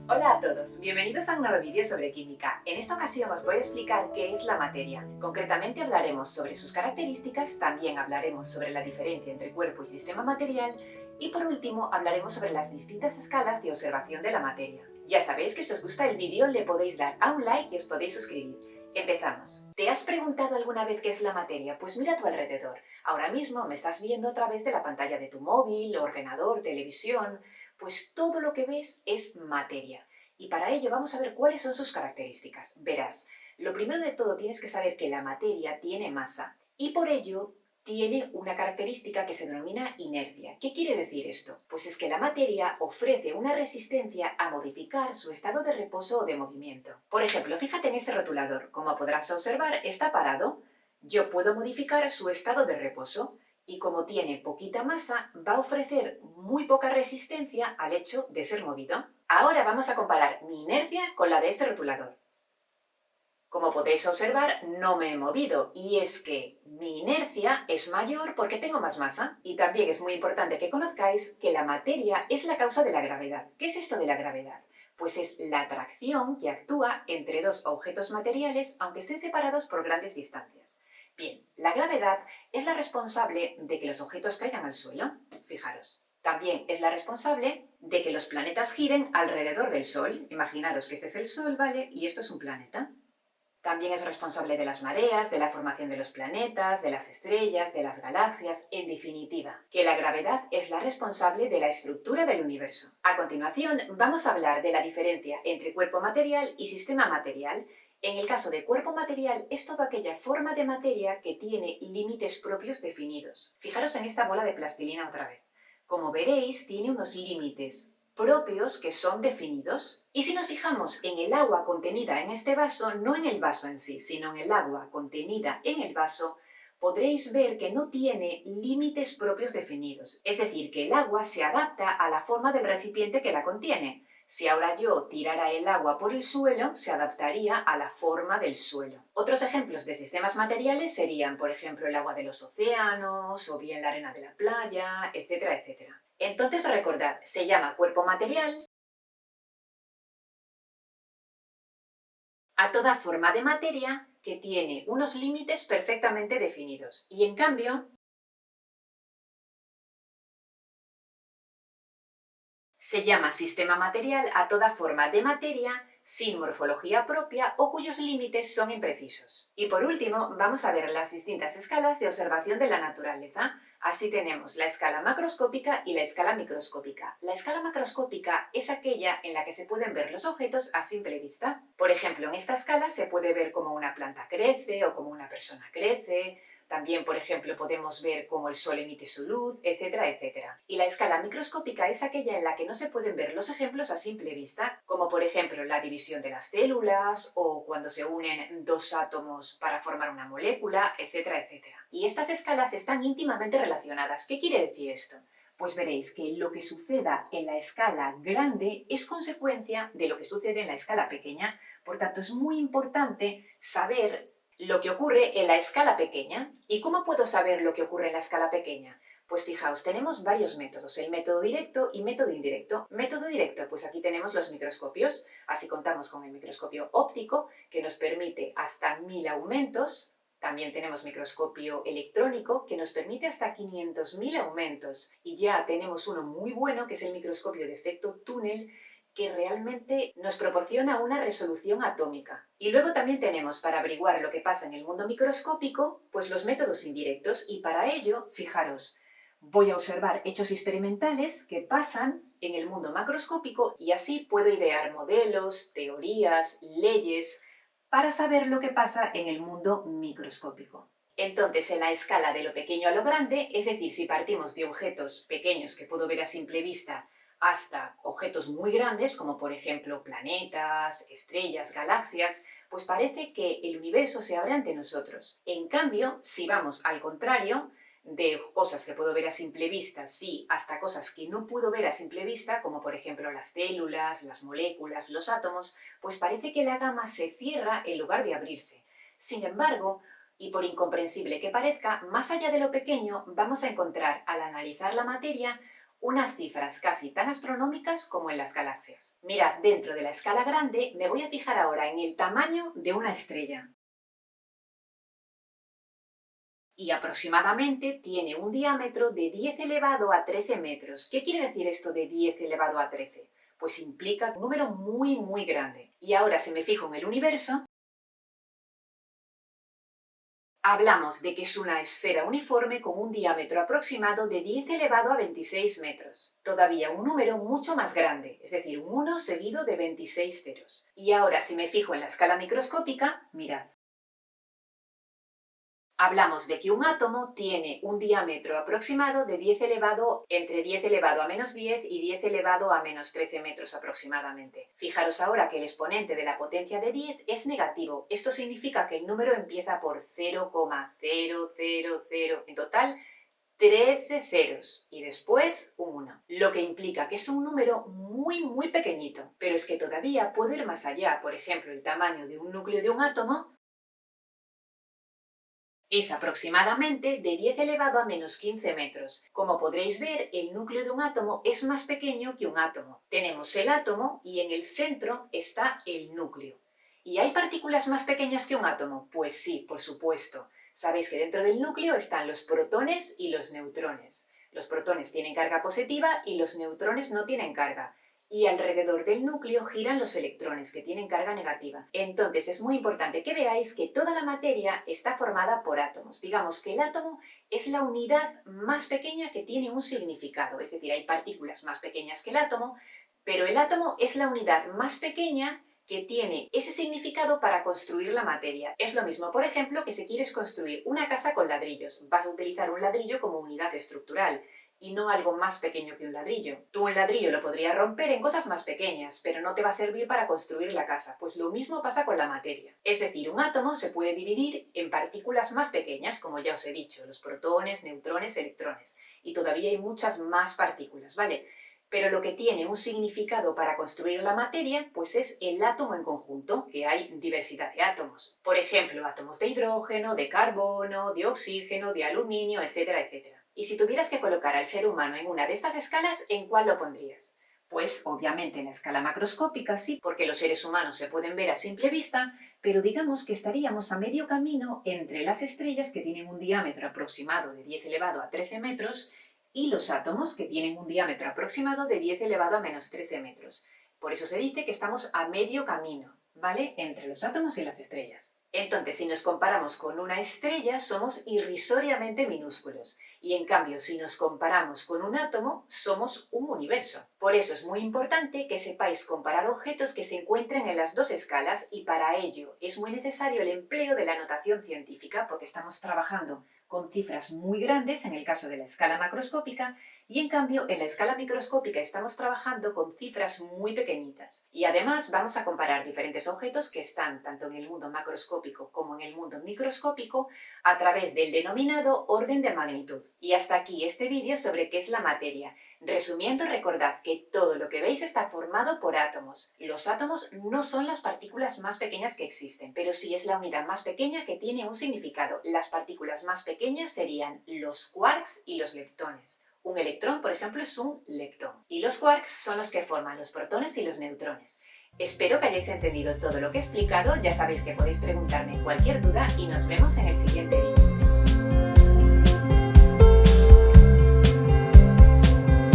Hola a todos, bienvenidos a un nuevo vídeo sobre química. En esta ocasión os voy a explicar qué es la materia. Concretamente hablaremos sobre sus características, también hablaremos sobre la diferencia entre cuerpo y sistema material y por último hablaremos sobre las distintas escalas de observación de la materia. Ya sabéis que si os gusta el vídeo le podéis dar a un like y os podéis suscribir. Empezamos. ¿Te has preguntado alguna vez qué es la materia? Pues mira a tu alrededor. Ahora mismo me estás viendo a través de la pantalla de tu móvil, ordenador, televisión. Pues todo lo que ves es materia. Y para ello vamos a ver cuáles son sus características. Verás, lo primero de todo tienes que saber que la materia tiene masa y por ello tiene una característica que se denomina inercia. ¿Qué quiere decir esto? Pues es que la materia ofrece una resistencia a modificar su estado de reposo o de movimiento. Por ejemplo, fíjate en este rotulador. Como podrás observar, está parado. Yo puedo modificar su estado de reposo y como tiene poquita masa, va a ofrecer muy poca resistencia al hecho de ser movido. Ahora vamos a comparar mi inercia con la de este rotulador. Como podéis observar, no me he movido y es que mi inercia es mayor porque tengo más masa. Y también es muy importante que conozcáis que la materia es la causa de la gravedad. ¿Qué es esto de la gravedad? Pues es la atracción que actúa entre dos objetos materiales aunque estén separados por grandes distancias. Bien, la gravedad es la responsable de que los objetos caigan al suelo. Fijaros. También es la responsable de que los planetas giren alrededor del Sol. Imaginaros que este es el Sol, ¿vale? Y esto es un planeta. También es responsable de las mareas, de la formación de los planetas, de las estrellas, de las galaxias, en definitiva, que la gravedad es la responsable de la estructura del universo. A continuación, vamos a hablar de la diferencia entre cuerpo material y sistema material. En el caso de cuerpo material, es toda aquella forma de materia que tiene límites propios definidos. Fijaros en esta bola de plastilina otra vez. Como veréis, tiene unos límites propios que son definidos. Y si nos fijamos en el agua contenida en este vaso, no en el vaso en sí, sino en el agua contenida en el vaso, podréis ver que no tiene límites propios definidos. Es decir, que el agua se adapta a la forma del recipiente que la contiene. Si ahora yo tirara el agua por el suelo, se adaptaría a la forma del suelo. Otros ejemplos de sistemas materiales serían, por ejemplo, el agua de los océanos o bien la arena de la playa, etcétera, etcétera. Entonces recordad, se llama cuerpo material a toda forma de materia que tiene unos límites perfectamente definidos y en cambio se llama sistema material a toda forma de materia sin morfología propia o cuyos límites son imprecisos. Y por último, vamos a ver las distintas escalas de observación de la naturaleza. Así tenemos la escala macroscópica y la escala microscópica. La escala macroscópica es aquella en la que se pueden ver los objetos a simple vista. Por ejemplo, en esta escala se puede ver cómo una planta crece o cómo una persona crece. También, por ejemplo, podemos ver cómo el Sol emite su luz, etcétera, etcétera. Y la escala microscópica es aquella en la que no se pueden ver los ejemplos a simple vista, como por ejemplo la división de las células o cuando se unen dos átomos para formar una molécula, etcétera, etcétera. Y estas escalas están íntimamente relacionadas. ¿Qué quiere decir esto? Pues veréis que lo que suceda en la escala grande es consecuencia de lo que sucede en la escala pequeña. Por tanto, es muy importante saber lo que ocurre en la escala pequeña. ¿Y cómo puedo saber lo que ocurre en la escala pequeña? Pues fijaos, tenemos varios métodos, el método directo y método indirecto. Método directo, pues aquí tenemos los microscopios, así contamos con el microscopio óptico, que nos permite hasta 1000 aumentos. También tenemos microscopio electrónico, que nos permite hasta 500.000 aumentos. Y ya tenemos uno muy bueno, que es el microscopio de efecto túnel, que realmente nos proporciona una resolución atómica. Y luego también tenemos, para averiguar lo que pasa en el mundo microscópico, pues los métodos indirectos, y para ello, fijaros, voy a observar hechos experimentales que pasan en el mundo macroscópico y así puedo idear modelos, teorías, leyes, para saber lo que pasa en el mundo microscópico. Entonces, en la escala de lo pequeño a lo grande, es decir, si partimos de objetos pequeños que puedo ver a simple vista hasta objetos muy grandes, como por ejemplo planetas, estrellas, galaxias, pues parece que el universo se abre ante nosotros. En cambio, si vamos al contrario, de cosas que puedo ver a simple vista, sí, hasta cosas que no puedo ver a simple vista, como por ejemplo las células, las moléculas, los átomos, pues parece que la gama se cierra en lugar de abrirse. Sin embargo, y por incomprensible que parezca, más allá de lo pequeño, vamos a encontrar, al analizar la materia, unas cifras casi tan astronómicas como en las galaxias. Mirad, dentro de la escala grande me voy a fijar ahora en el tamaño de una estrella. Y aproximadamente tiene un diámetro de 10 elevado a 13 metros. ¿Qué quiere decir esto de 10 elevado a 13? Pues implica un número muy grande. Y ahora si me fijo en el universo, hablamos de que es una esfera uniforme con un diámetro aproximado de 10 elevado a 26 metros. Todavía un número mucho más grande, es decir, un 1 seguido de 26 ceros. Y ahora si me fijo en la escala microscópica, mirad. Hablamos de que un átomo tiene un diámetro aproximado de 10 elevado entre 10 elevado a menos 10 y 10 elevado a menos 13 metros aproximadamente. Fijaros ahora que el exponente de la potencia de 10 es negativo. Esto significa que el número empieza por 0,000, en total 13 ceros y después un 1, lo que implica que es un número muy pequeñito. Pero es que todavía puede ir más allá. Por ejemplo, el tamaño de un núcleo de un átomo es aproximadamente de 10 elevado a menos 15 metros. Como podréis ver, el núcleo de un átomo es más pequeño que un átomo. Tenemos el átomo y en el centro está el núcleo. ¿Y hay partículas más pequeñas que un átomo? Pues sí, por supuesto. Sabéis que dentro del núcleo están los protones y los neutrones. Los protones tienen carga positiva y los neutrones no tienen carga. Y alrededor del núcleo giran los electrones, que tienen carga negativa. Entonces es muy importante que veáis que toda la materia está formada por átomos. Digamos que el átomo es la unidad más pequeña que tiene un significado, es decir, hay partículas más pequeñas que el átomo, pero el átomo es la unidad más pequeña que tiene ese significado para construir la materia. Es lo mismo, por ejemplo, que si quieres construir una casa con ladrillos, vas a utilizar un ladrillo como unidad estructural y no algo más pequeño que un ladrillo. Tú un ladrillo lo podrías romper en cosas más pequeñas, pero no te va a servir para construir la casa. Pues lo mismo pasa con la materia. Es decir, un átomo se puede dividir en partículas más pequeñas, como ya os he dicho, los protones, neutrones, electrones. Y todavía hay muchas más partículas, ¿vale? Pero lo que tiene un significado para construir la materia, pues es el átomo en conjunto, que hay diversidad de átomos. Por ejemplo, átomos de hidrógeno, de carbono, de oxígeno, de aluminio, etcétera, etcétera. Y si tuvieras que colocar al ser humano en una de estas escalas, ¿en cuál lo pondrías? Pues obviamente en la escala macroscópica sí, porque los seres humanos se pueden ver a simple vista, pero digamos que estaríamos a medio camino entre las estrellas, que tienen un diámetro aproximado de 10 elevado a 13 metros, y los átomos, que tienen un diámetro aproximado de 10 elevado a menos 13 metros. Por eso se dice que estamos a medio camino, ¿vale?, entre los átomos y las estrellas. Entonces, si nos comparamos con una estrella, somos irrisoriamente minúsculos. Y en cambio, si nos comparamos con un átomo, somos un universo. Por eso es muy importante que sepáis comparar objetos que se encuentren en las dos escalas, y para ello es muy necesario el empleo de la notación científica, porque estamos trabajando con cifras muy grandes en el caso de la escala macroscópica, y en cambio en la escala microscópica estamos trabajando con cifras muy pequeñitas. Y además vamos a comparar diferentes objetos que están tanto en el mundo macroscópico como en el mundo microscópico a través del denominado orden de magnitud. Y hasta aquí este vídeo sobre qué es la materia. Resumiendo, recordad que todo lo que veis está formado por átomos. Los átomos no son las partículas más pequeñas que existen, pero sí es la unidad más pequeña que tiene un significado. Las partículas más pequeñas serían los quarks y los leptones. Un electrón, por ejemplo, es un leptón. Y los quarks son los que forman los protones y los neutrones. Espero que hayáis entendido todo lo que he explicado. Ya sabéis que podéis preguntarme cualquier duda y nos vemos en el siguiente vídeo.